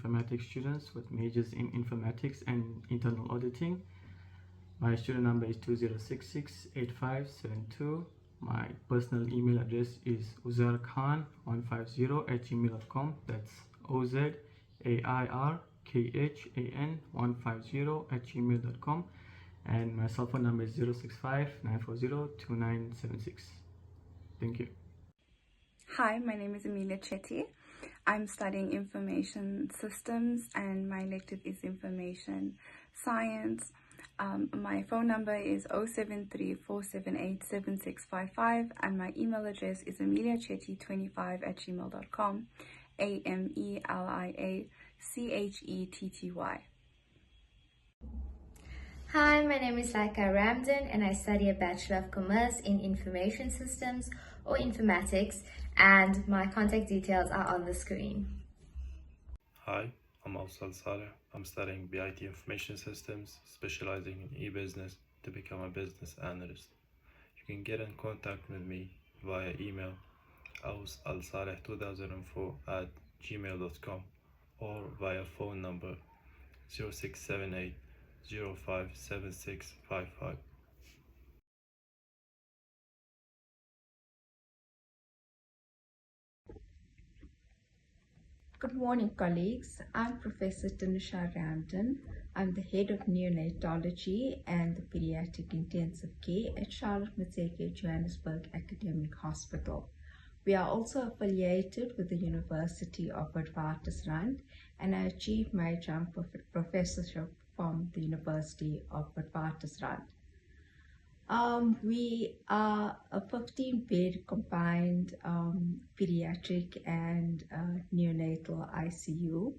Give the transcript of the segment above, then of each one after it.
informatics students with majors in informatics and internal auditing. My student number is 20668572. My personal email address is uzarkhan150@gmail.com. That's OZAIRKHAN150@gmail.com. And my cell phone number is 065-940-2976. Thank you. Hi, my name is Amelia Chetty. I'm studying information systems and my elective is information science. My phone number is 073-478-7655 and my email address is ameliachetty25@gmail.com. AMELIACHETTY. Hi, my name is Laika Ramdan and I study a Bachelor of Commerce in Information Systems or Informatics, and my contact details are on the screen. Hi, I'm Afzal Saleh. I'm studying BIT Information Systems, specializing in e-business to become a business analyst. You can get in contact with me via email awsalsaleh2004@gmail.com or via phone number 0678 057655. Good morning, colleagues. I'm Professor Tanusha Ramdan. I'm the head of neonatology and the pediatric intensive care at Charlotte Maxeke Johannesburg Academic Hospital. We are also affiliated with the University of Witwatersrand, and I achieved my adjunct professorship from the University of Witwatersrand. We are a 15-bed combined pediatric and neonatal ICU.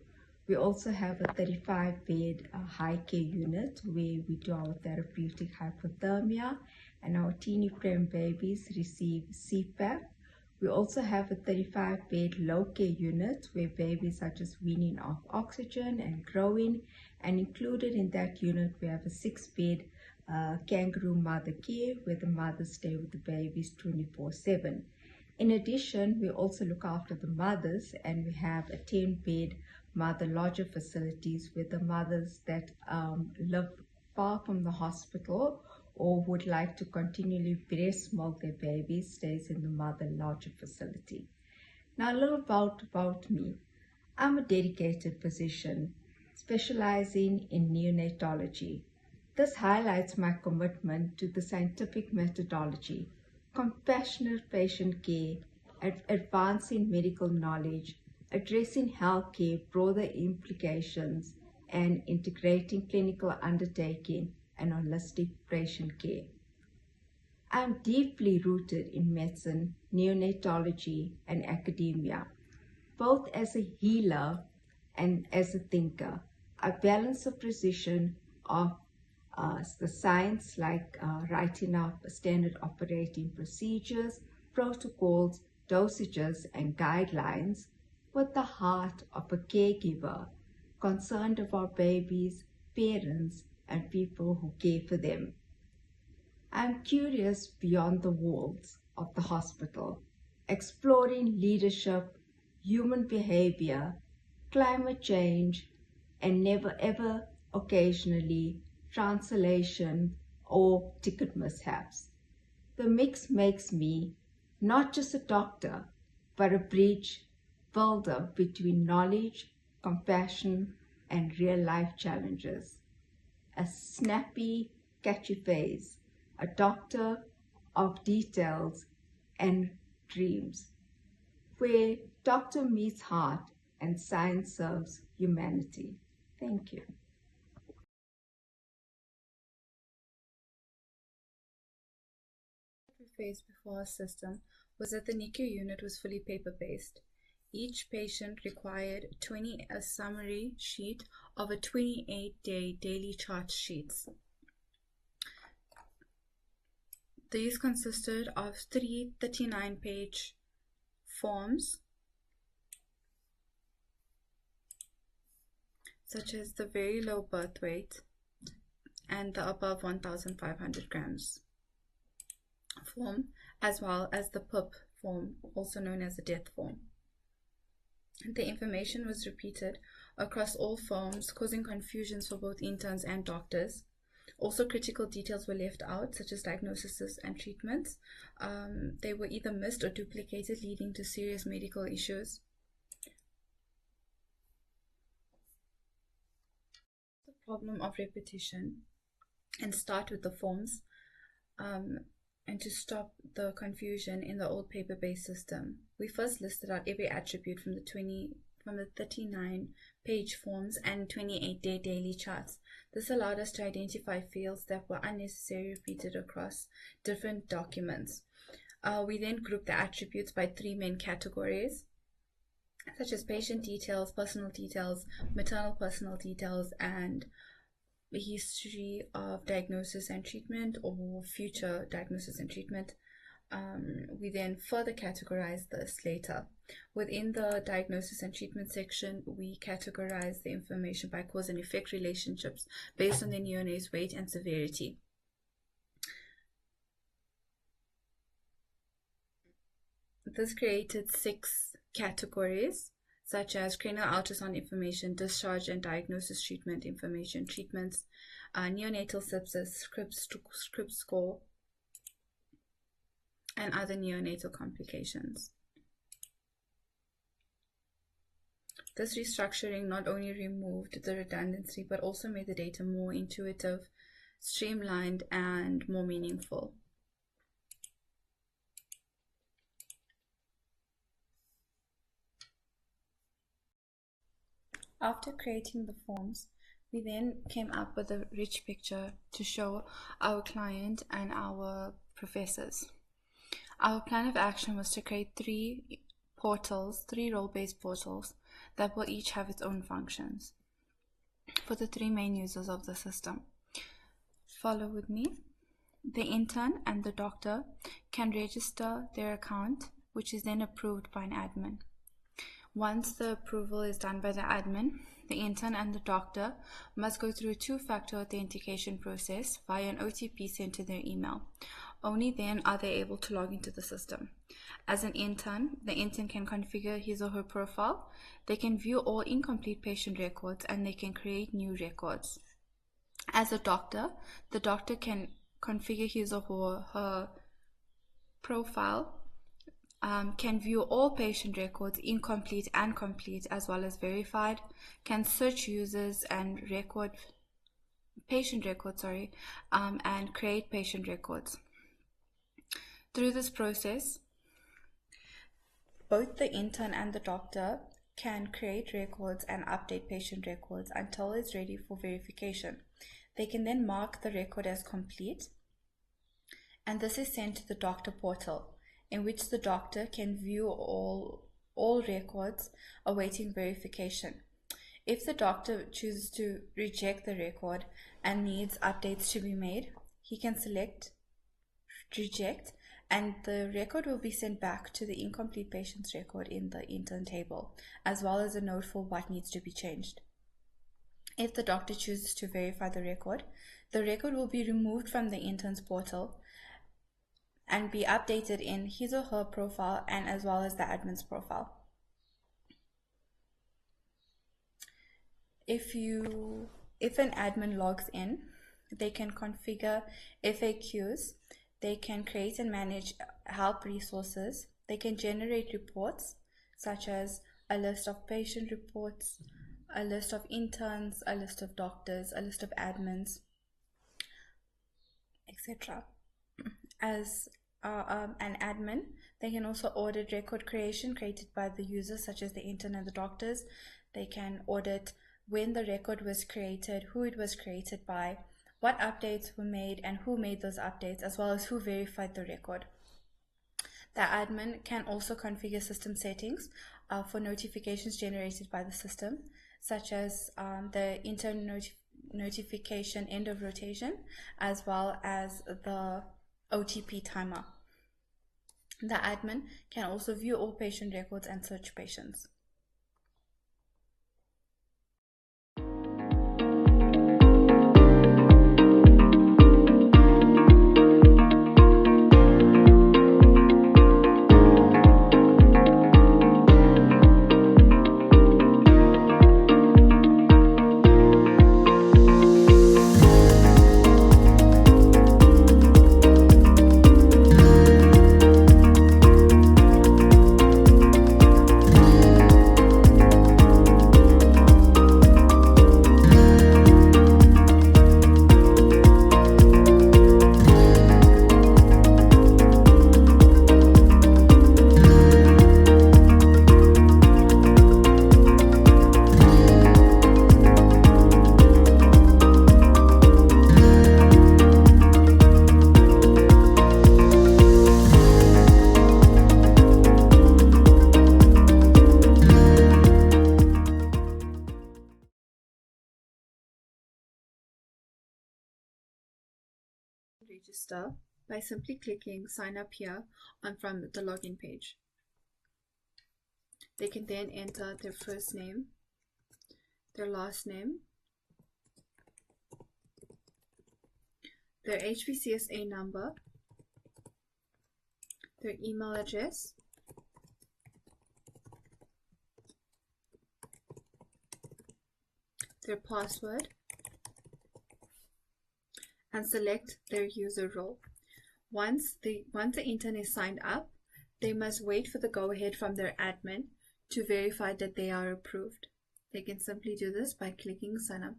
We also have a 35-bed high care unit where we do our therapeutic hypothermia and our teeny prem babies receive CPAP. We also have a 35-bed low care unit where babies are just weaning off oxygen and growing, and included in that unit we have a 6-bed kangaroo mother care where the mothers stay with the babies 24/7. In addition, we also look after the mothers, and we have a 10-bed mother lodger facilities where the mothers that live far from the hospital or would like to continually breast milk their babies stays in the mother lodger facility. Now a little about me. I'm a dedicated physician specializing in neonatology. This highlights my commitment to the scientific methodology, compassionate patient care, advancing medical knowledge, addressing healthcare broader implications, and integrating clinical undertaking and holistic patient care. I'm deeply rooted in medicine, neonatology, and academia, both as a healer and as a thinker. I balance the precision of the science, like writing up standard operating procedures, protocols, dosages, and guidelines, with the heart of a caregiver concerned about babies, parents, and people who care for them. I'm curious beyond the walls of the hospital, exploring leadership, human behavior, climate change, and never ever occasionally translation or ticket mishaps. The mix makes me not just a doctor, but a bridge builder between knowledge, compassion, and real-life challenges. A snappy, catchy face, a doctor of details and dreams, where doctor meets heart and science serves humanity. Thank you. We faced before our system was that the NICU unit was fully paper-based. Each patient required a summary sheet of a 28-day daily chart sheets. These consisted of 3 39-page forms, such as the very low birth weight and the above 1,500 grams form, as well as the PIP form, also known as the death form. The information was repeated across all forms, causing confusions for both interns and doctors. Also, critical details were left out, such as diagnoses and treatments. They were either missed or duplicated, leading to serious medical issues. The problem of repetition, and start with the forms, and to stop the confusion in the old paper-based system. We first listed out every attribute from the 39-page forms and 28-day daily charts. This allowed us to identify fields that were unnecessarily repeated across different documents. We then grouped the attributes by 3 main categories, such as patient details, personal details, maternal personal details, and the history of diagnosis and treatment or future diagnosis and treatment. We then further categorize this later. Within the diagnosis and treatment section, we categorize the information by cause and effect relationships based on the neonate's weight and severity. This created 6 categories, such as cranial ultrasound information, discharge and diagnosis treatment information, treatments, neonatal sepsis, script score, and other neonatal complications. This restructuring not only removed the redundancy, but also made the data more intuitive, streamlined, and more meaningful. After creating the forms, we then came up with a rich picture to show our client and our professors. Our plan of action was to create 3 role-based portals that will each have its own functions for the 3 main users of the system. Follow with me. The intern and the doctor can register their account, which is then approved by an admin. Once the approval is done by the admin, the intern and the doctor must go through a 2-factor authentication process via an OTP sent to their email. Only then are they able to log into the system. As an intern, the intern can configure his or her profile, they can view all incomplete patient records, and they can create new records. As a doctor, the doctor can configure his or her profile, can view all patient records, incomplete and complete, as well as verified, can search users and patient records, and create patient records. Through this process, both the intern and the doctor can create records and update patient records until it's ready for verification. They can then mark the record as complete, and this is sent to the doctor portal, in which the doctor can view all records awaiting verification. If the doctor chooses to reject the record and needs updates to be made, he can select reject, and the record will be sent back to the incomplete patient's record in the intern table, as well as a note for what needs to be changed. If the doctor chooses to verify the record will be removed from the intern's portal and be updated in his or her profile, and as well as the admin's profile. If an admin logs in, they can configure FAQs, they can create and manage help resources, they can generate reports such as a list of patient reports, a list of interns, a list of doctors, a list of admins, etc. As an admin, they can also audit record creation created by the users, such as the intern and the doctors. They can audit when the record was created, who it was created by, what updates were made, and who made those updates, as well as who verified the record. The admin can also configure system settings for notifications generated by the system, such as the intern notification end of rotation, as well as the OTP timer. The admin can also view all patient records and search patients. register by simply clicking sign up here from the login page. They can then enter their first name, their last name, their HPCSA number, their email address, their password, and select their user role. Once the intern is signed up, they must wait for the go-ahead from their admin to verify that they are approved. They can simply do this by clicking sign up.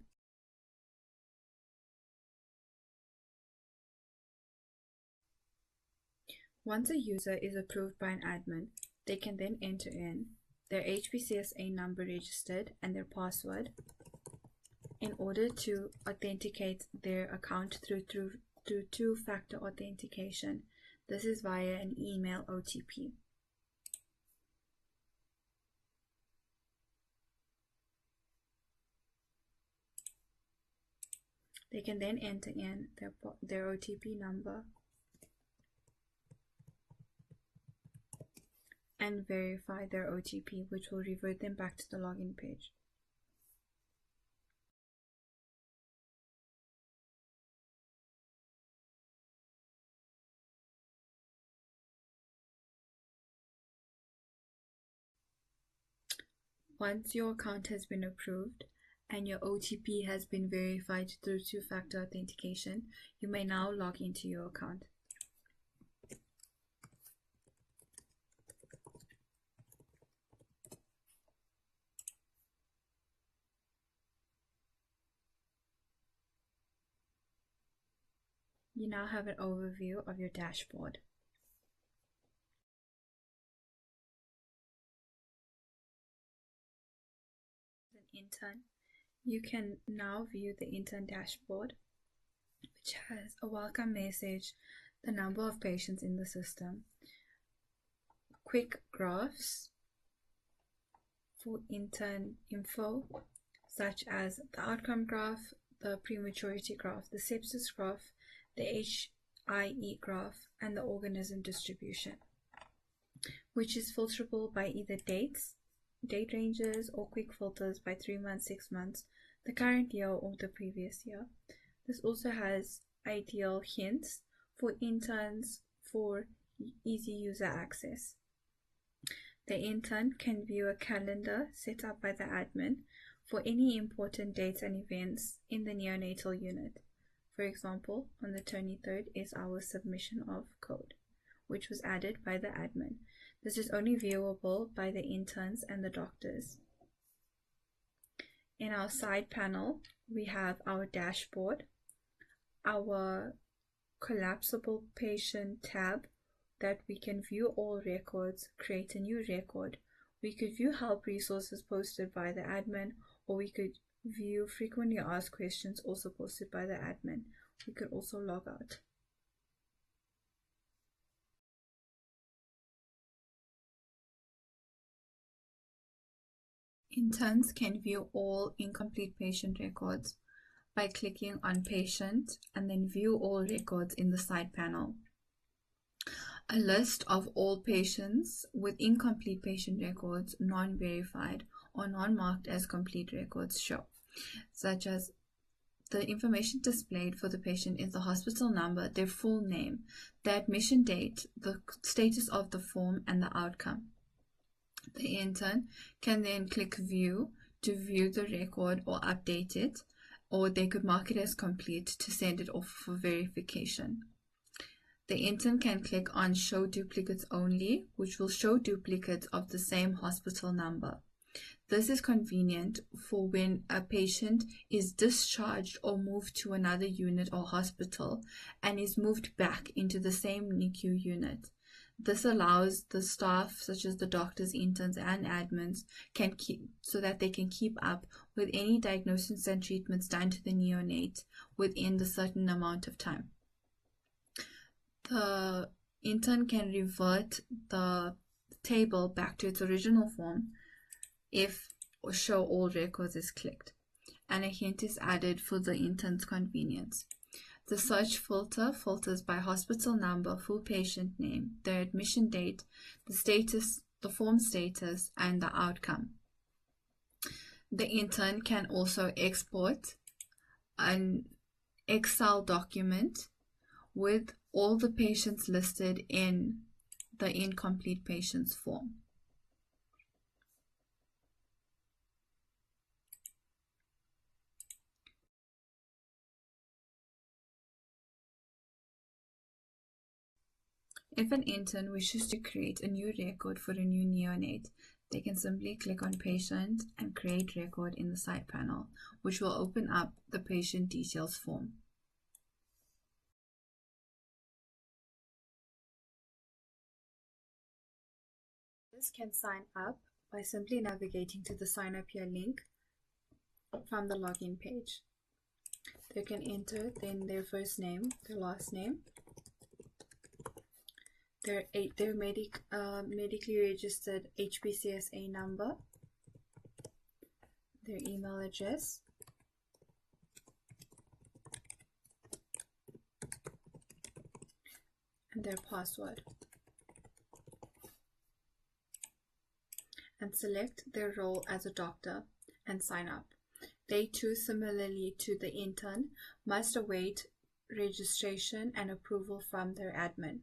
Once a user is approved by an admin, they can then enter in their HPCSA number registered and their password in order to authenticate their account through two-factor authentication. This is via an email OTP. They can then enter in their OTP number and verify their OTP, which will revert them back to the login page. Once your account has been approved and your OTP has been verified through two-factor authentication, you may now log into your account. You now have an overview of your dashboard. As an intern, you can now view the intern dashboard, which has a welcome message, the number of patients in the system, quick graphs for intern info, such as the outcome graph, the prematurity graph, the sepsis graph, the HIE graph, and the organism distribution, which is filterable by either date ranges, or quick filters by 3 months, 6 months, the current year, or the previous year. This also has ideal hints for interns for easy user access. The intern can view a calendar set up by the admin for any important dates and events in the neonatal unit. For example, on the 23rd is our submission of code, which was added by the admin. This is only viewable by the interns and the doctors. In our side panel, we have our dashboard, our collapsible patient tab that we can view all records, create a new record. We could view help resources posted by the admin, or we could view frequently asked questions also posted by the admin. We could also log out. Interns can view all incomplete patient records by clicking on Patient and then View All Records in the side panel. A list of all patients with incomplete patient records, non-verified or non-marked as complete records show, such as the information displayed for the patient is the hospital number, their full name, the admission date, the status of the form, and the outcome. The intern can then click View to view the record or update it, or they could mark it as complete to send it off for verification. The intern can click on Show Duplicates Only, which will show duplicates of the same hospital number. This is convenient for when a patient is discharged or moved to another unit or hospital and is moved back into the same NICU unit. This allows the staff, such as the doctors, interns, and admins, so that they can keep up with any diagnosis and treatments done to the neonate within the certain amount of time. The intern can revert the table back to its original form if Show All Records is clicked, and a hint is added for the intern's convenience. The search filter filters by hospital number, full patient name, their admission date, the status, the form status, and the outcome. The intern can also export an Excel document with all the patients listed in the incomplete patients form. If an intern wishes to create a new record for a new neonate, they can simply click on Patient and Create Record in the side panel, which will open up the patient details form. This can sign up by simply navigating to the Sign Up Here link from the login page. They can enter then their first name, their last name, their medically registered HPCSA number, their email address, and their password, and select their role as a doctor and sign up. They too, similarly to the intern, must await registration and approval from their admin.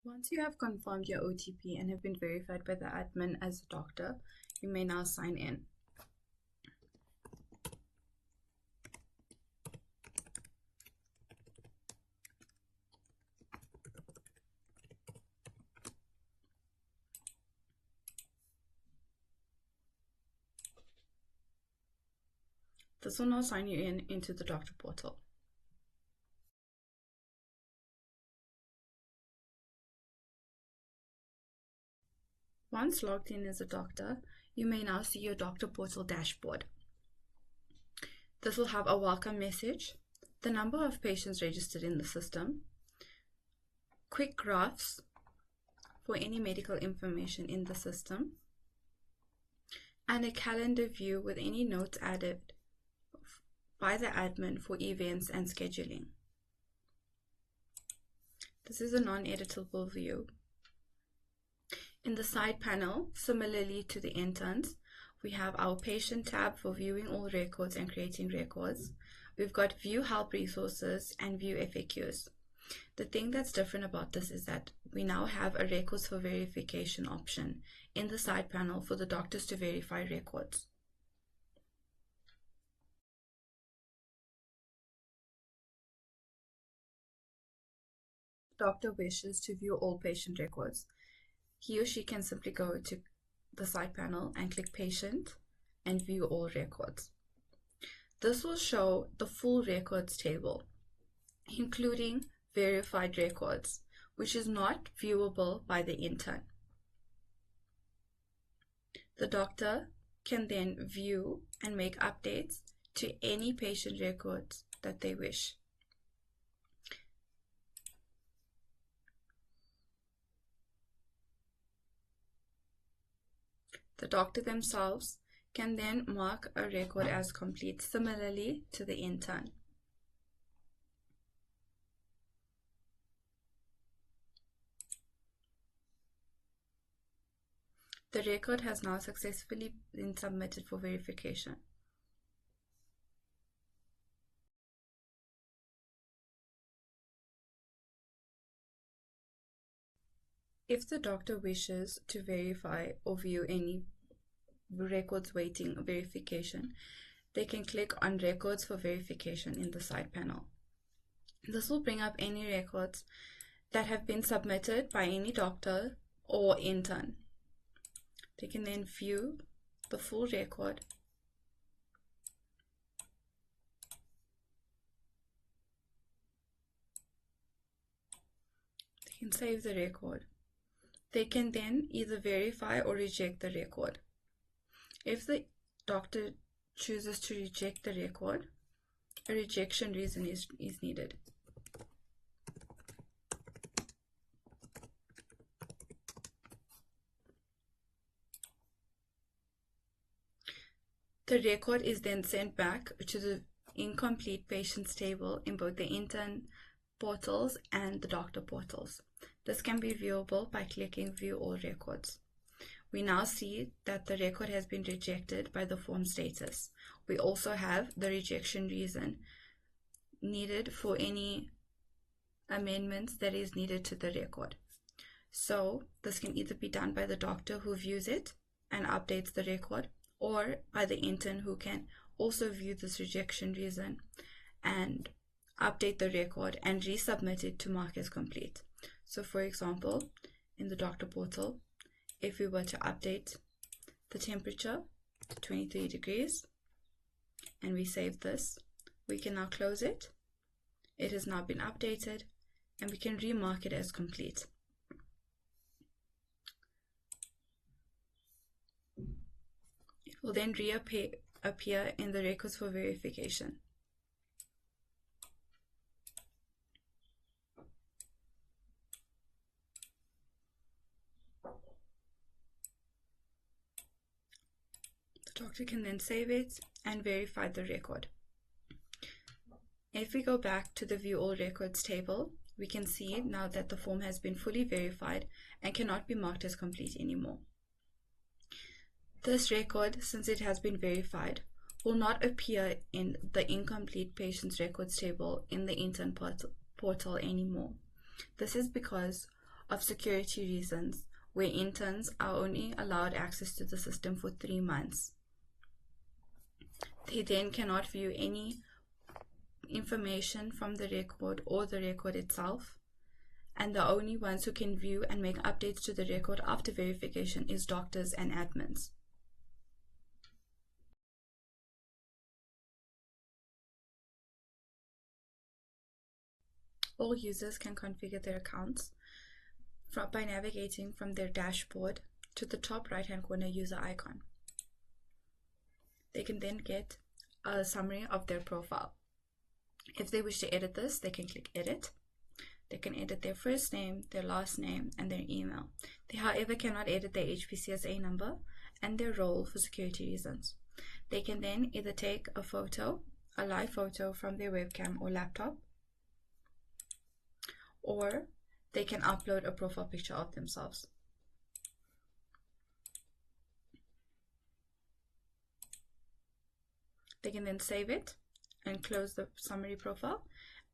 Once you have confirmed your OTP and have been verified by the admin as a doctor, you may now sign in. This will now sign you into the doctor portal. Once logged in as a doctor, you may now see your doctor portal dashboard. This will have a welcome message, the number of patients registered in the system, quick graphs for any medical information in the system, and a calendar view with any notes added by the admin for events and scheduling. This is a non-editable view. In the side panel, similarly to the interns, we have our patient tab for viewing all records and creating records. We've got view help resources and view FAQs. The thing that's different about this is that we now have a records for verification option in the side panel for the doctors to verify records. Doctor wishes to view all patient records. He or she can simply go to the side panel and click Patient and View All Records. This will show the full records table, including verified records, which is not viewable by the intern. The doctor can then view and make updates to any patient records that they wish. The doctor themselves can then mark a record as complete, similarly to the intern. The record has now successfully been submitted for verification. If the doctor wishes to verify or view any records waiting verification, they can click on Records for Verification in the side panel. This will bring up any records that have been submitted by any doctor or intern. They can then view the full record they can save the record. They can then either verify or reject the record. If the doctor chooses to reject the record, a rejection reason is needed. The record is then sent back to the incomplete patients table in both the intern portals and the doctor portals. This can be viewable by clicking View All Records. We now see that the record has been rejected by the form status. We also have the rejection reason needed for any amendments that is needed to the record. So this can either be done by the doctor who views it and updates the record, or by the intern who can also view this rejection reason and update the record and resubmit it to mark as complete. So for example, in the doctor portal, if we were to update the temperature to 23 degrees and we save this, we can now close it. It has now been updated and we can remark it as complete. It will then appear in the records for verification. The doctor can then save it and verify the record. If we go back to the View All Records table, we can see now that the form has been fully verified and cannot be marked as complete anymore. This record, since it has been verified, will not appear in the incomplete patients records table in the intern portal anymore. This is because of security reasons, where interns are only allowed access to the system for 3 months. They then cannot view any information from the record or the record itself, and the only ones who can view and make updates to the record after verification is doctors and admins. All users can configure their accounts by navigating from their dashboard to the top right hand corner user icon. They can then get a summary of their profile. If they wish to edit this, they can click edit. They can edit their first name, their last name, and their email. They, however, cannot edit their HPCSA number and their role for security reasons. They can then either take a photo, a live photo from their webcam or laptop, or they can upload a profile picture of themselves. They can then save it and close the summary profile,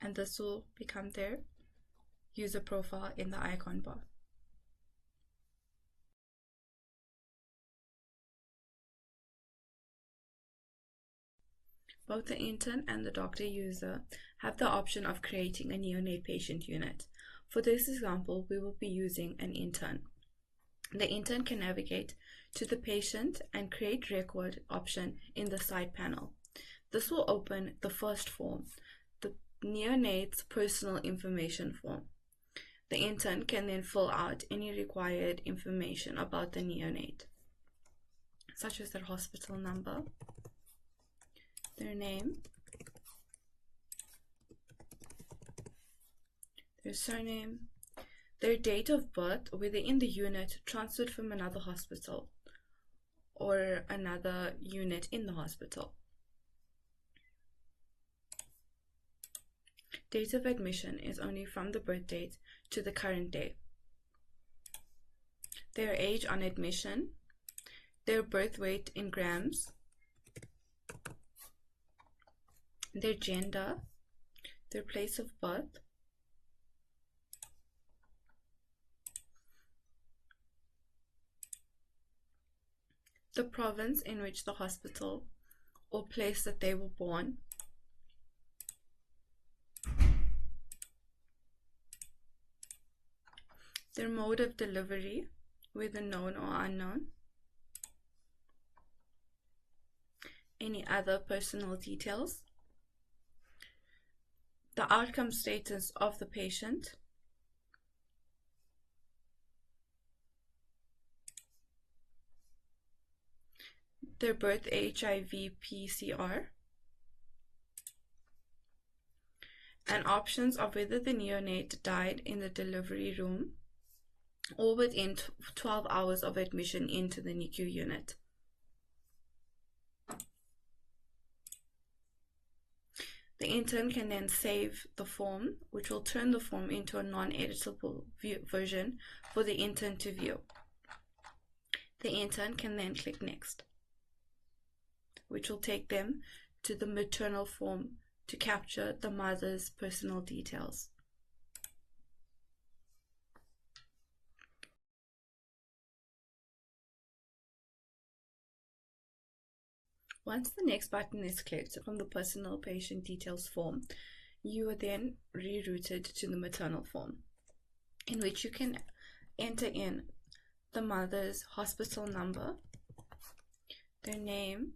and this will become their user profile in the icon bar. Both the intern and the doctor user have the option of creating a neonate patient unit. For this example, we will be using an intern. The intern can navigate to the patient and create record option in the side panel. This will open the first form, the neonate's personal information form. The intern can then fill out any required information about the neonate, such as their hospital number, their name, their surname, their date of birth, whether in the unit transferred from another hospital or another unit in the hospital. Date of admission is only from the birth date to the current day. Their age on admission, their birth weight in grams, their gender, their place of birth, the province in which the hospital or place that they were born, their mode of delivery, whether known or unknown, any other personal details, the outcome status of the patient, their birth HIV PCR, and options of whether the neonate died in the delivery room or within 12 hours of admission into the NICU unit. The intern can then save the form, which will turn the form into a non-editable version for the intern to view. The intern can then click Next, which will take them to the maternal form to capture the mother's personal details. Once the next button is clicked from the personal patient details form, you are then rerouted to the maternal form, in which you can enter in the mother's hospital number, their name,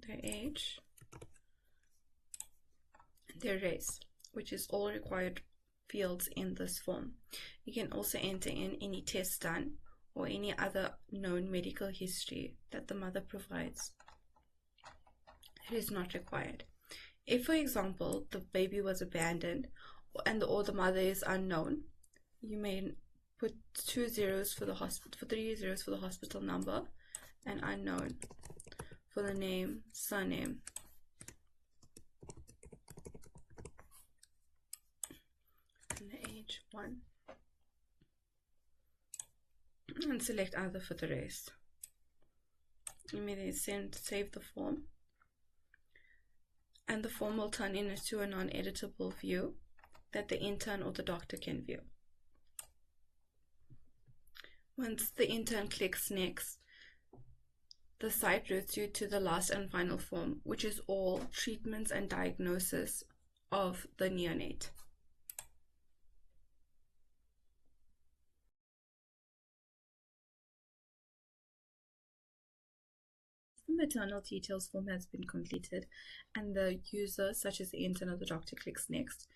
their age, their race, which is all required fields in this form. You can also enter in any tests done or any other known medical history that the mother provides. It is not required. If, for example, the baby was abandoned or the mother is unknown, you may put 2 zeros for the hospital, for 3 zeros for the hospital number, and unknown for the name, surname, and the age 1, and select other for the rest. You may then save the form, and the form will turn into a non-editable view that the intern or the doctor can view. Once the intern clicks Next, the site routes you to the last and final form, which is all treatments and diagnosis of the neonate. The maternal details form has been completed and the user, such as the intern or the doctor, clicks Next,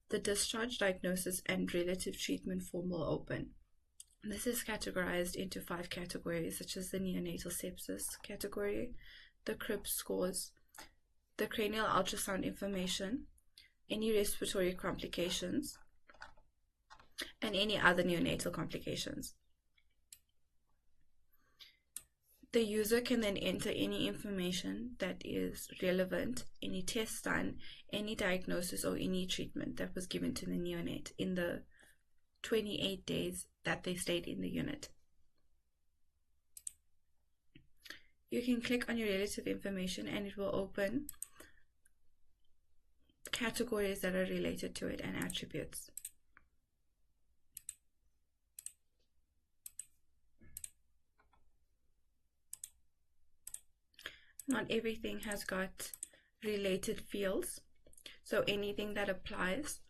the discharge, diagnosis, and relative treatment form will open. This is categorized into 5 categories, such as the neonatal sepsis category, the crib scores, the cranial ultrasound information, any respiratory complications, and any other neonatal complications. The user can then enter any information that is relevant, any tests done, any diagnosis, or any treatment that was given to the neonate in the 28 days that they stayed in the unit. You can click on your relative information and it will open categories that are related to it and attributes. Not everything has got related fields, so anything that applies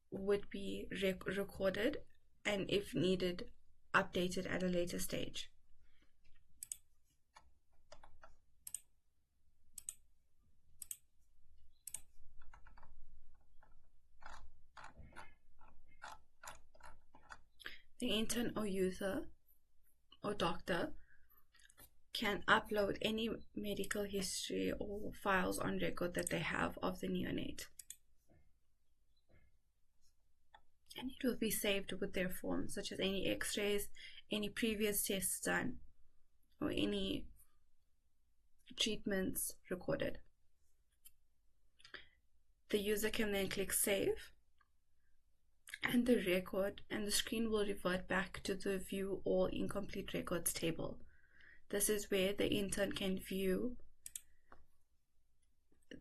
would be recorded and, if needed, updated at a later stage. The intern or user or doctor can upload any medical history or files on record that they have of the neonate, and it will be saved with their form, such as any x-rays, any previous tests done, or any treatments recorded. The user can then click Save, and the screen will revert back to the View All Incomplete Records table. This is where the intern can view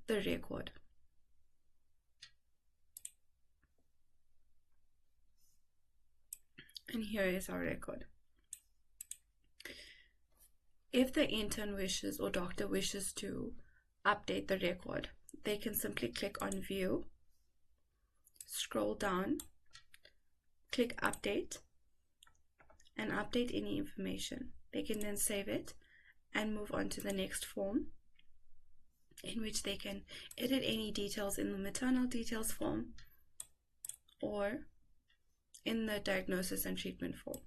the record. And here is our record. If the intern wishes or doctor wishes to update the record, they can simply click on View, scroll down, click Update, and update any information. They can then save it and move on to the next form, in which they can edit any details in the maternal details form or in the diagnosis and treatment form.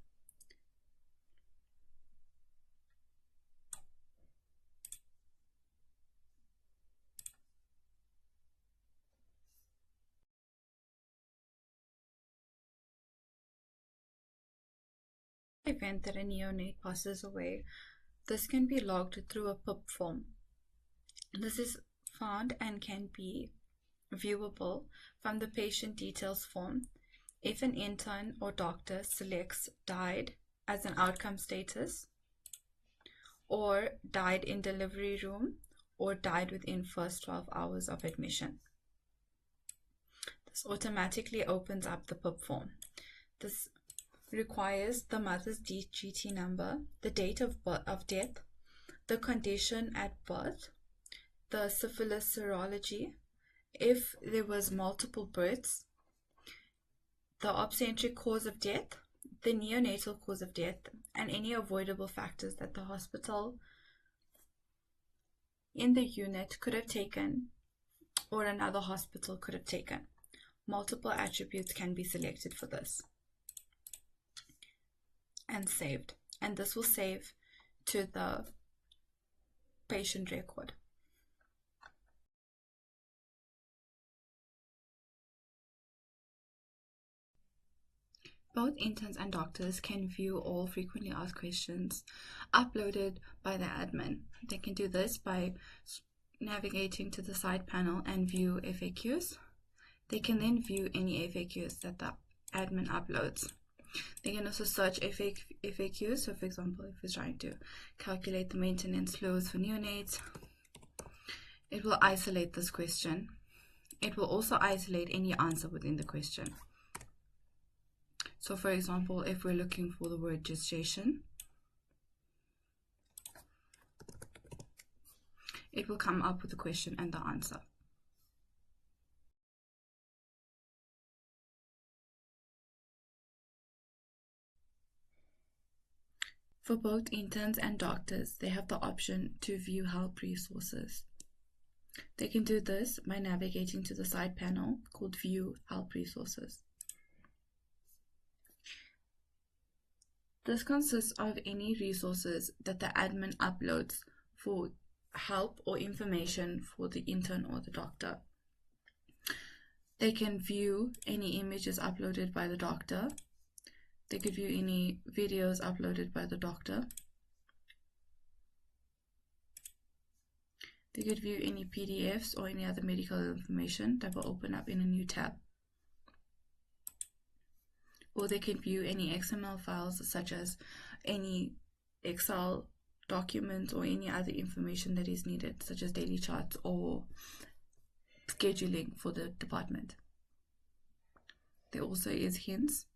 event that a neonate passes away, this can be logged through a PIP form. This is found and can be viewable from the patient details form if an intern or doctor selects died as an outcome status, or died in delivery room, or died within first 12 hours of admission. This automatically opens up the PIP form. This requires the mother's DGT number, the date of death, the condition at birth, the syphilis serology, if there was multiple births, the obstetric cause of death, the neonatal cause of death, and any avoidable factors that the hospital in the unit could have taken or another hospital could have taken. Multiple attributes can be selected for this and saved, and this will save to the patient record. Both interns and doctors can view all frequently asked questions uploaded by the admin. They can do this by navigating to the side panel and view FAQs. They can then view any FAQs that the admin uploads. They can also search FAQs. So for example, if it's trying to calculate the maintenance flows for neonates, it will isolate this question. It will also isolate any answer within the question. So for example, if we're looking for the word gestation, it will come up with the question and the answer. For both interns and doctors, they have the option to view help resources. They can do this by navigating to the side panel called View Help Resources. This consists of any resources that the admin uploads for help or information for the intern or the doctor. They can view any images uploaded by the doctor. They could view any videos uploaded by the doctor. They could view any PDFs or any other medical information that will open up in a new tab. Or they can view any XML files such as any Excel documents or any other information that is needed, such as daily charts or scheduling for the department. There also is hints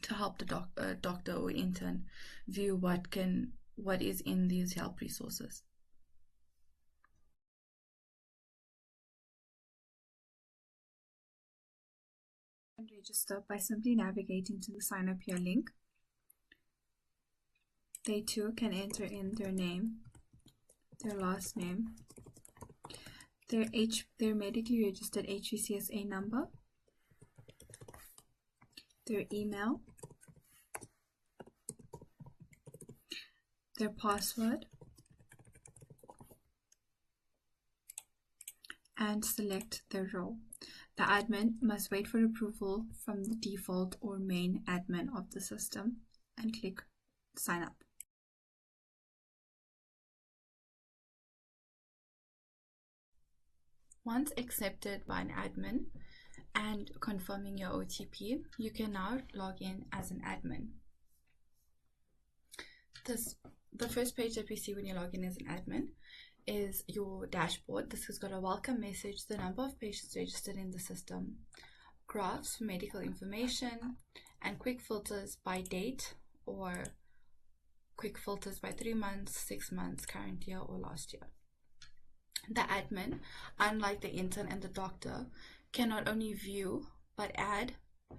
to help the doctor or intern view what is in these help resources. And register by simply navigating to the sign up here link. They too can enter in their name, their last name, their medically registered HVCSA number, their email, their password, and select their role. The admin must wait for approval from the default or main admin of the system and click sign up. Once accepted by an admin and confirming your OTP, you can now log in as an admin. The first page that we see when you log in as an admin is your dashboard. This has got a welcome message, the number of patients registered in the system, graphs for medical information, and quick filters by date or quick filters by 3 months, 6 months, current year, or last year. The admin, unlike the intern and the doctor, can not only view but add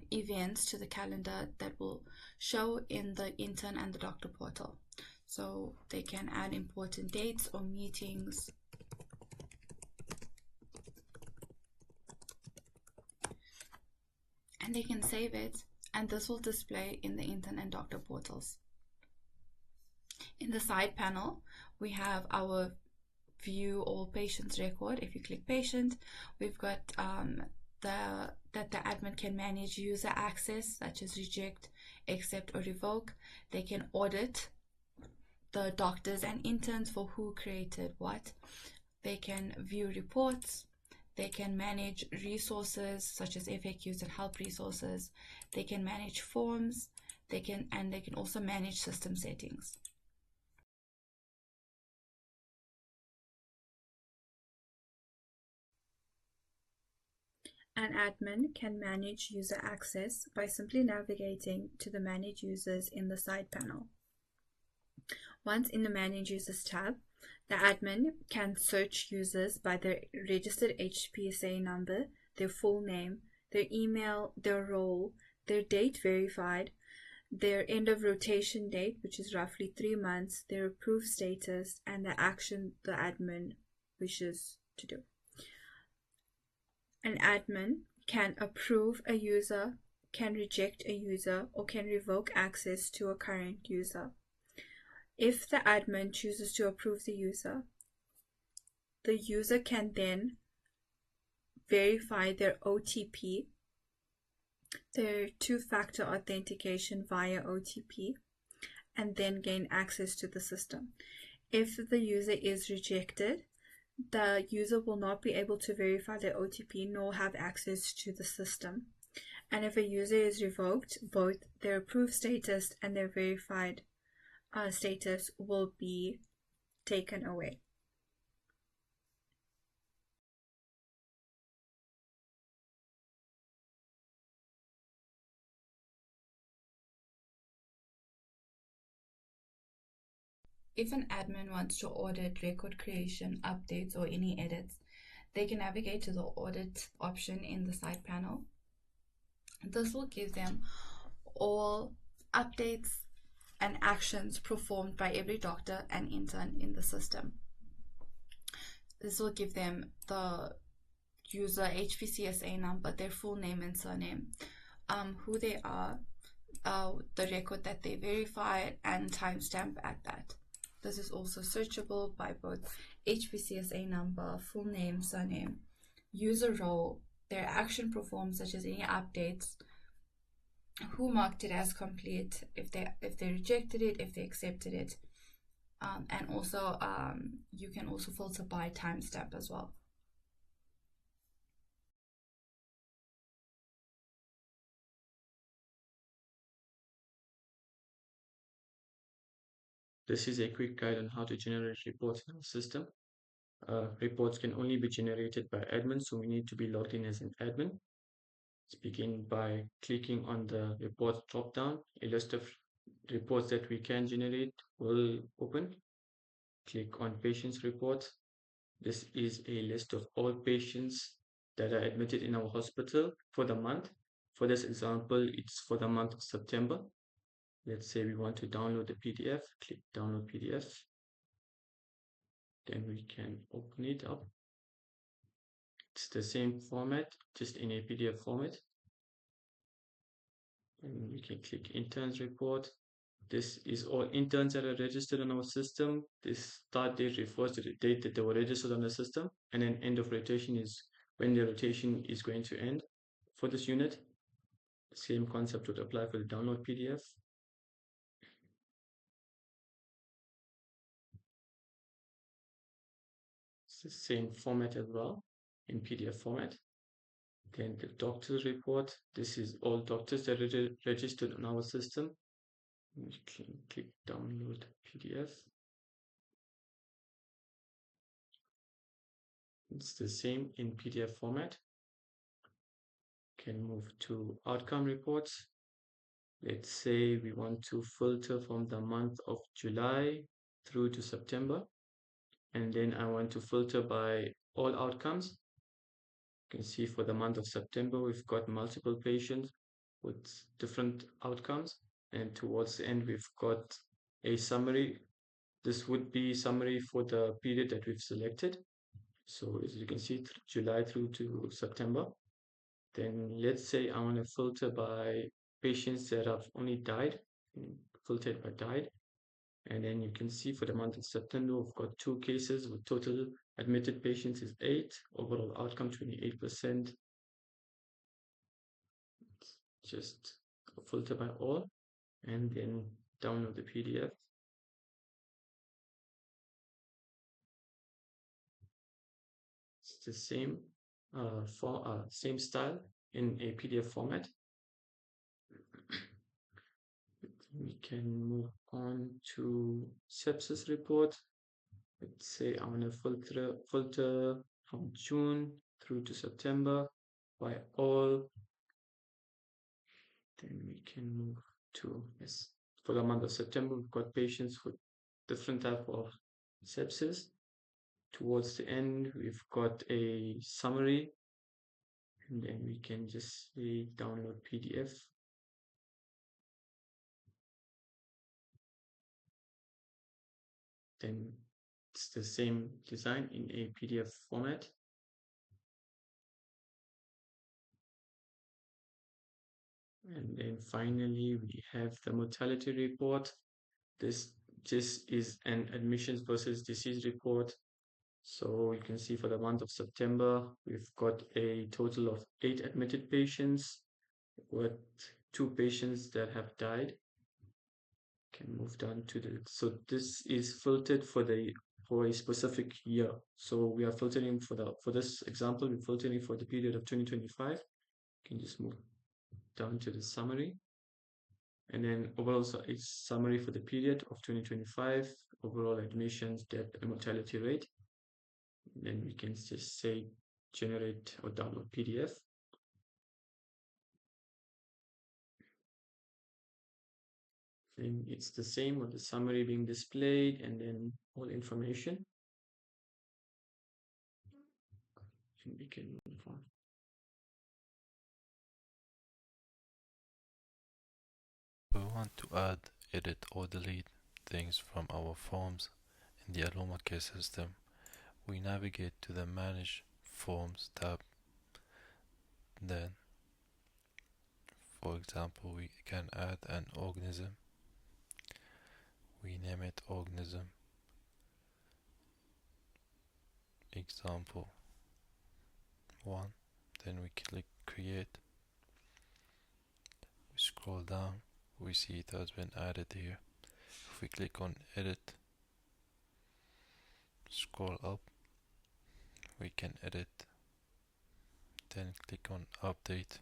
events to the calendar that will show in the intern and the doctor portal. So they can add important dates or meetings. And they can save it, and this will display in the intern and doctor portals. In the side panel, we have our view all patients record. If you click patient, we've got that the admin can manage user access, such as reject accept or revoke. They can audit the doctors and interns for who created what. They can view reports. They can manage resources such as FAQs and help resources. They can manage forms. They can also manage system settings. An admin can manage user access by simply navigating to the Manage Users in the side panel. Once in the Manage Users tab, the admin can search users by their registered HPSA number, their full name, their email, their role, their date verified, their end of rotation date, which is roughly 3 months, their approved status, and the action the admin wishes to do. An admin can approve a user, can reject a user, or can revoke access to a current user. If the admin chooses to approve the user can then verify their OTP, their two-factor authentication via OTP, and then gain access to the system. If the user is rejected, the user will not be able to verify their OTP nor have access to the system. And if a user is revoked, both their approved status and their verified status will be taken away. If an admin wants to audit record creation, updates, or any edits, they can navigate to the audit option in the side panel. This will give them all updates and actions performed by every doctor and intern in the system. This will give them the user HPCSA number, their full name and surname, who they are, the record that they verified, and timestamp at that. This is also searchable by both HPCSA number, full name, surname, user role, their action performed, such as any updates, who marked it as complete, if they rejected it, if they accepted it, and also you can also filter by timestamp as well. This is a quick guide on how to generate reports in our system. Reports can only be generated by admins, so we need to be logged in as an admin. Let's begin by clicking on the reports drop-down. A list of reports that we can generate will open. Click on patients reports. This is a list of all patients that are admitted in our hospital for the month. For this example, it's for the month of September. Let's say we want to download the PDF. Click download PDF. Then we can open it up. It's the same format, just in a PDF format. And we can click interns report. This is all interns that are registered on our system. This start date refers to the date that they were registered on the system, and then end of rotation is when the rotation is going to end for this unit. Same concept would apply for the download PDF. It's the same format as well, in PDF format. Then the doctor's report. This is all doctors that are registered on our system. We can click download PDF. It's the same in PDF format. Can move to outcome reports. Let's say we want to filter from the month of July through to September, and then I want to filter by all outcomes. You can see for the month of September we've got multiple patients with different outcomes, and towards the end we've got a summary. This would be summary for the period that we've selected. So as you can see, July through to September. Then let's say I want to filter by patients that have only died, filtered by died. And then you can see for the month of September, we've got 2 cases with total admitted patients is 8, overall outcome 28%. Just filter by all. and then download the PDF. It's the same same style in a PDF format. We can move on to sepsis report. Let's say I want to filter from June through to September by all. Then we can move to, yes, for the month of September, we've got patients with different type of sepsis. Towards the end, we've got a summary, and then we can just say download PDF. Then it's the same design in a PDF format. And then finally, we have the mortality report. This just is an admissions versus disease report. So you can see for the month of September, we've got a total of 8 admitted patients with 2 patients that have died. Can move down to so this is filtered for a specific year. So we are filtering for this example, we're filtering for the period of 2025. You can just move down to the summary. And then overall a summary for the period of 2025, overall admissions, death, and mortality rate. Then we can just say generate or download PDF. Then it's the same with the summary being displayed and then all information. And we can move on. We want to add, edit or delete things from our forms in the Aloma Care system. We navigate to the Manage Forms tab. Then, for example, we can add an organism. We name it organism. Example 1. Then we click create. We scroll down. We see it has been added here. If we click on edit, scroll up, we can edit. Then click on update,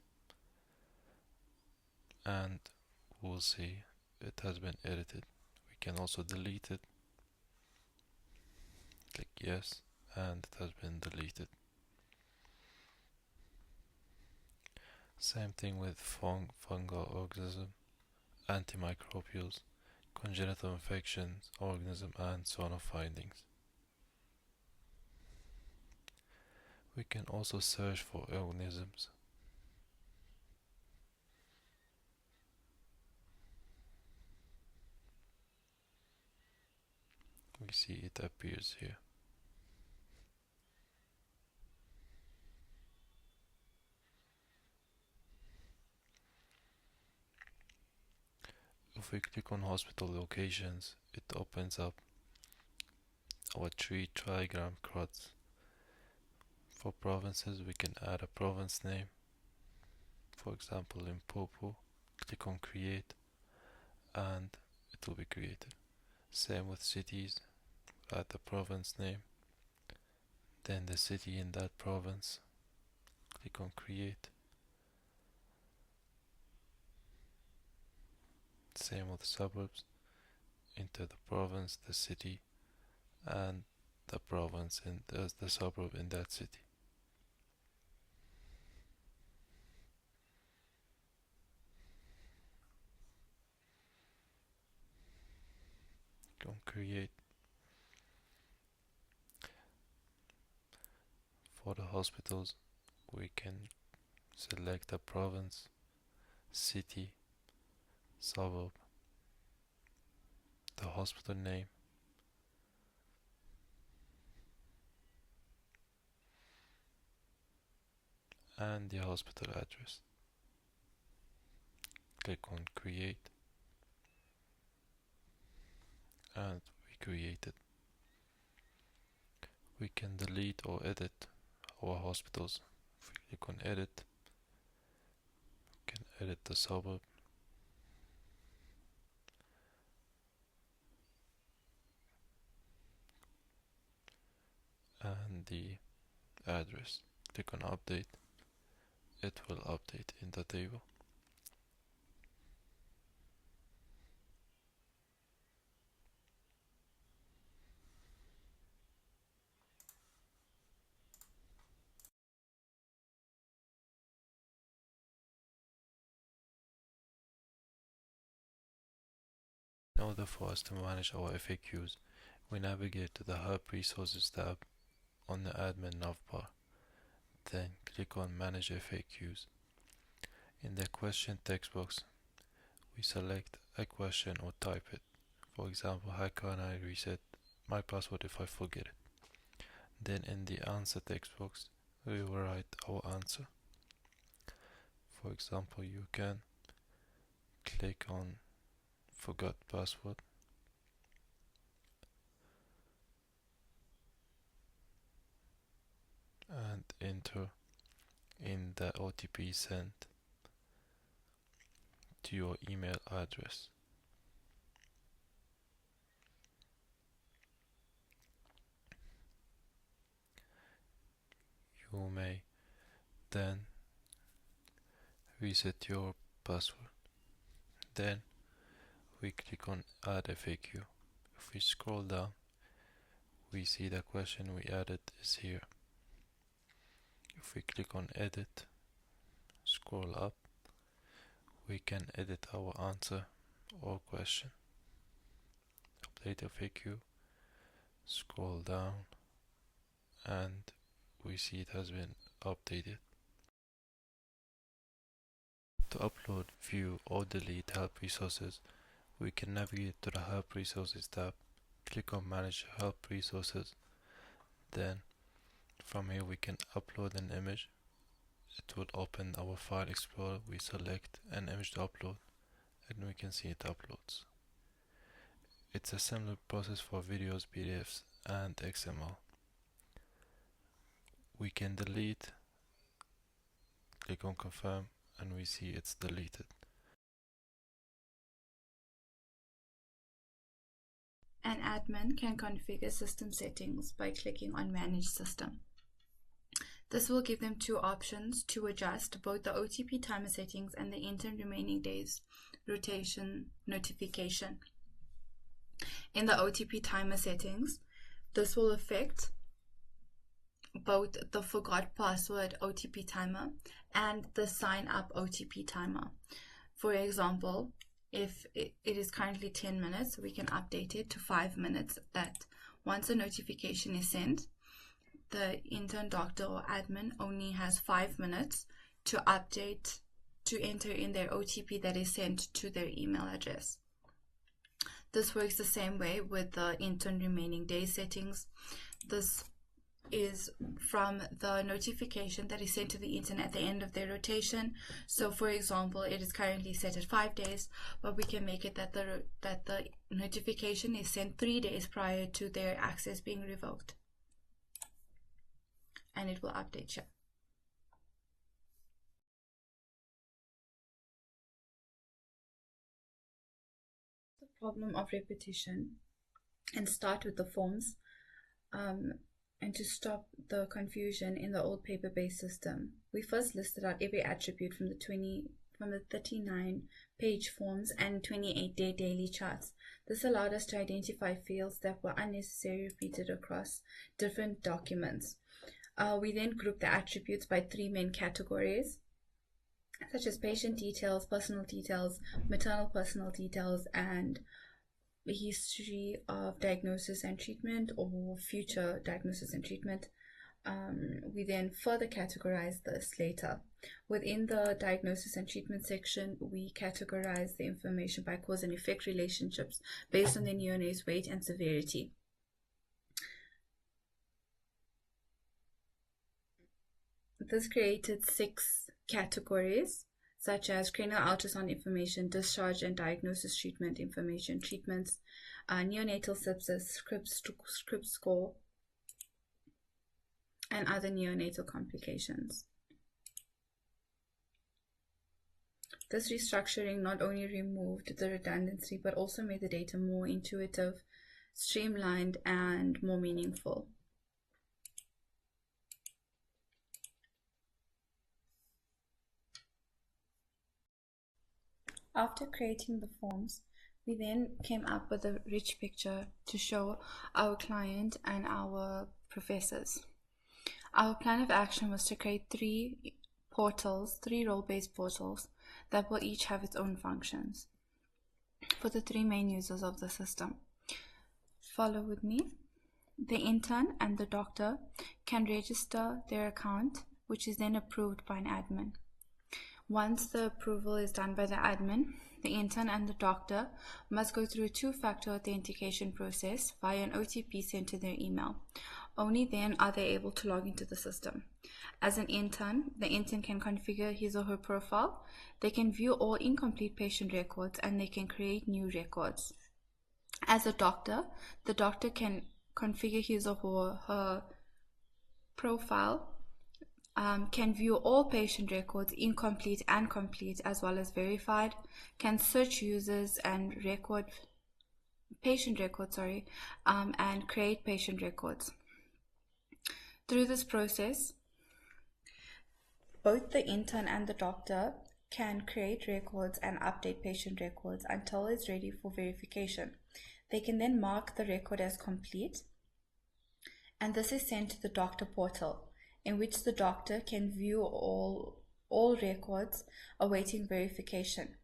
and we'll see it has been edited. We can also delete it. Click yes, and it has been deleted. Same thing with fungal organism, antimicrobials, congenital infections, organism, and sonar findings. We can also search for organisms. We see it appears here. If we click on hospital locations, it opens up our 3 trigram CRUDs. For provinces, we can add a province name. For example, Limpopo. Click on create, and it will be created. Same with cities. Add the province name, then the city in that province. Click on create. Same with suburbs. Enter the province, the city, and the province and the suburb in that city. Click on create. For the hospitals, we can select a province, city, suburb, the hospital name, and the hospital address. Click on create, and we create it. We can delete or edit our hospitals. If we click on edit, we can edit the suburb, and the address. Click on update. It will update in the table. In order for us to manage our FAQs, we navigate to the Help Resources tab on the Admin navbar. Then click on Manage FAQs. In the question text box, we select a question or type it. For example, how can I reset my password if I forget it? Then in the answer text box, we will write our answer. For example, you can click on Forgot Password and enter in the OTP sent to your email address. You may then reset your password. Then we click on Add FAQ. If we scroll down, we see the question we added is here. If we click on Edit, scroll up, we can edit our answer or question. Update FAQ, scroll down, and we see it has been updated. To upload, view, or delete help resources, we can navigate to the Help Resources tab, click on Manage Help Resources, then from here we can upload an image. It will open our file explorer, we select an image to upload, and we can see it uploads. It's a similar process for videos, PDFs, and XML. We can delete, click on Confirm, and we see it's deleted. An admin can configure system settings by clicking on Manage System. This will give them two options to adjust both the OTP timer settings and the intern remaining days rotation notification. In the OTP timer settings, this will affect both the forgot password OTP timer and the sign up OTP timer. For example, if it is currently 10 minutes, we can update it to 5 minutes, that once a notification is sent, the intern doctor or admin only has 5 minutes to update, to enter in their OTP that is sent to their email address. This works the same way with the intern remaining day settings. This is from the notification that is sent to the intern at the end of their rotation. So for example, it is currently set at 5 days, but we can make it that the notification is sent 3 days prior to their access being revoked, and it will update you. The problem of repetition, and start with the forms. And to stop the confusion in the old paper-based system, we first listed out every attribute from the 39-page forms and 28-day daily charts. This allowed us to identify fields that were unnecessarily repeated across different documents. We then grouped the attributes by 3 main categories, such as patient details, personal details, maternal personal details, and history of diagnosis and treatment or future diagnosis and treatment. We then further categorize this later. Within the diagnosis and treatment section, we categorize the information by cause and effect relationships based on the neonate's weight and severity. This created 6 categories, such as cranial ultrasound information, discharge and diagnosis treatment information, treatments, neonatal sepsis, script score, and other neonatal complications. This restructuring not only removed the redundancy, but also made the data more intuitive, streamlined, and more meaningful. After creating the forms, we then came up with a rich picture to show our client and our professors. Our plan of action was to create three role-based portals that will each have its own functions for the three main users of the system. Follow with me. The intern and the doctor can register their account, which is then approved by an admin. Once the approval is done by the admin, the intern and the doctor must go through a two-factor authentication process via an OTP sent to their email. Only then are they able to log into the system. As an intern, the intern can configure his or her profile, they can view all incomplete patient records, and they can create new records. As a doctor, the doctor can configure his or her profile, can view all patient records, incomplete and complete, as well as verified, can search users and patient records, and create patient records. Through this process, both the intern and the doctor can create records and update patient records until it's ready for verification. They can then mark the record as complete, and this is sent to the doctor portal, in which the doctor can view all records awaiting verification.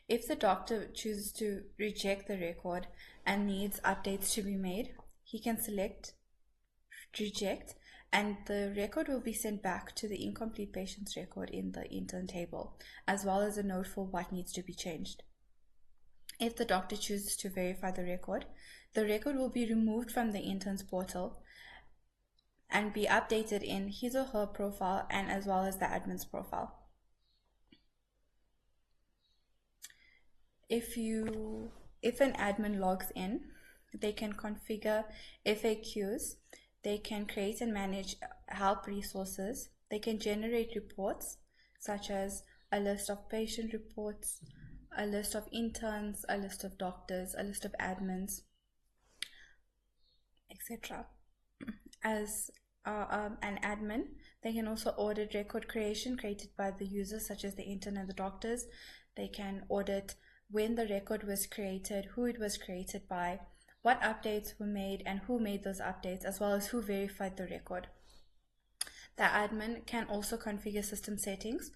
If the doctor chooses to reject the record and needs updates to be made, he can select reject, and the record will be sent back to the incomplete patient's record in the intern table, as well as a note for what needs to be changed. If the doctor chooses to verify the record will be removed from the intern's portal and be updated in his or her profile, and as well as the admin's profile. If an admin logs in, they can configure FAQs, they can create and manage help resources, they can generate reports such as a list of patient reports, a list of interns, a list of doctors, a list of admins, etc. As an admin, they can also audit record creation created by the users, such as the intern and the doctors. They can audit when the record was created, who it was created by, what updates were made, and who made those updates, as well as who verified the record. The admin can also configure system settings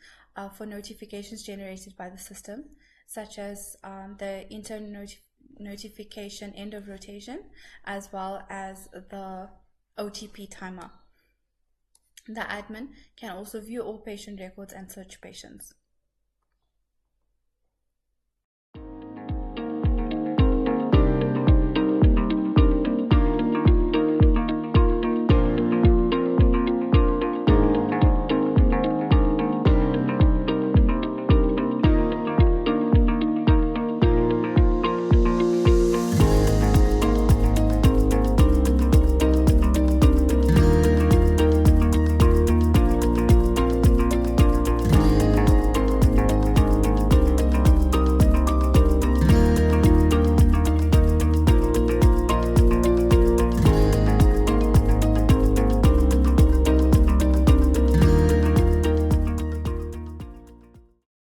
for notifications generated by the system, such as the intern notification end of rotation, as well as the OTP timer. The admin can also view all patient records and search patients.